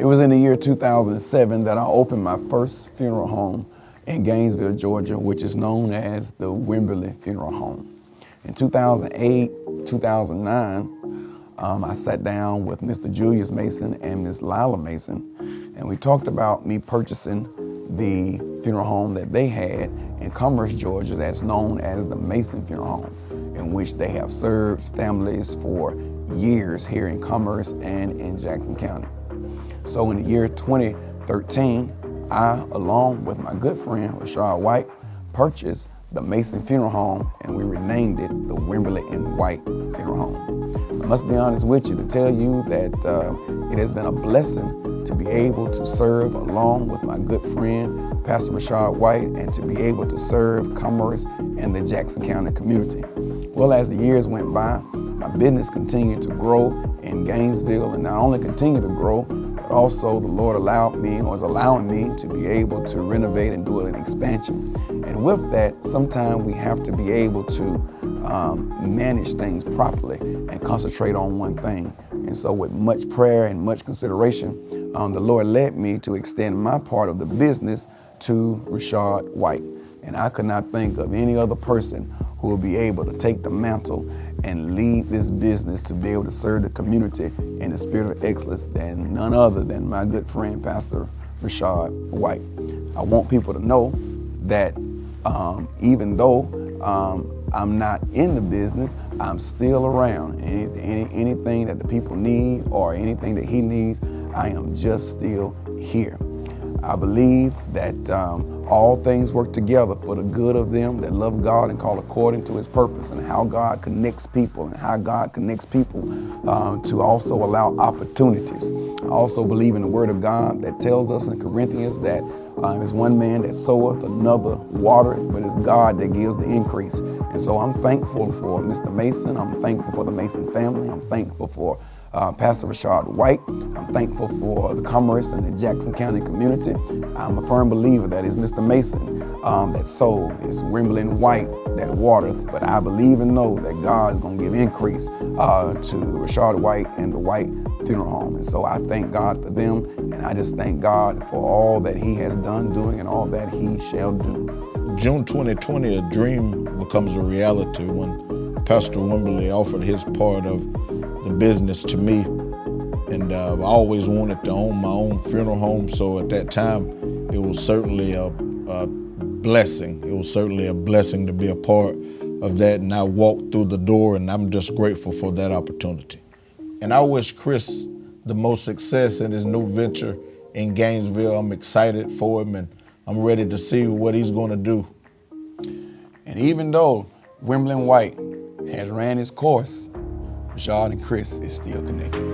It was in the year 2007 that I opened my first funeral home in Gainesville, Georgia, which is known as the Wimberly Funeral Home. In 2008, 2009, I sat down with Mr. Julius Mason and Ms. Lila Mason, and we talked about me purchasing the funeral home that they had in Commerce, Georgia, that's known as the Mason Funeral Home, in which they have served families for years here in Commerce and in Jackson County. So in the year 2013, I, along with my good friend, Rochard White, purchased the Mason Funeral Home, and we renamed it the Wimberly and White Funeral Home. I must be honest with you to tell you that it has been a blessing to be able to serve along with my good friend, Pastor Rochard White, and to be able to serve Commerce and the Jackson County community. Well, as the years went by, my business continued to grow in Gainesville, and not only continue to grow, but also the Lord allowed me, or is allowing me, to be able to renovate and do an expansion. And with that, sometimes we have to be able to manage things properly and concentrate on one thing. And so with much prayer and much consideration, the Lord led me to extend my part of the business to Rochard White. And I could not think of any other person who will be able to take the mantle and lead this business to be able to serve the community in the spirit of excellence than none other than my good friend, Pastor Rochard White. I want people to know that even though I'm not in the business, I'm still around. Anything that the people need or anything that he needs, I am just still here. I believe that all things work together for the good of them that love God and call according to his purpose, and how God connects people and how God connects people to also allow opportunities. I also believe in the word of God that tells us in Corinthians that it's one man that soweth, another watereth, but it's God that gives the increase. And so I'm thankful for Mr. Mason. I'm thankful for the Mason family. I'm thankful for Pastor Rochard White. I'm thankful for the Commerce and the Jackson County community. I'm a firm believer that it's Mr. Mason that sowed, it's Wimberly and White that watered, but I believe and know that God is going to give increase to Rochard White and the White Funeral Home. And so I thank God for them, and I just thank God for all that he has done, doing, and all that he shall do. June 2020, a dream becomes a reality when Pastor Wimberly offered his part of the business to me. And I always wanted to own my own funeral home, so at that time, it was certainly a blessing. It was certainly a blessing to be a part of that, and I walked through the door, and I'm just grateful for that opportunity. And I wish Chris the most success in his new venture in Gainesville. I'm excited for him, and I'm ready to see what he's going to do. And even though Wimberly and White has ran its course, Rochard and Chris is still connected.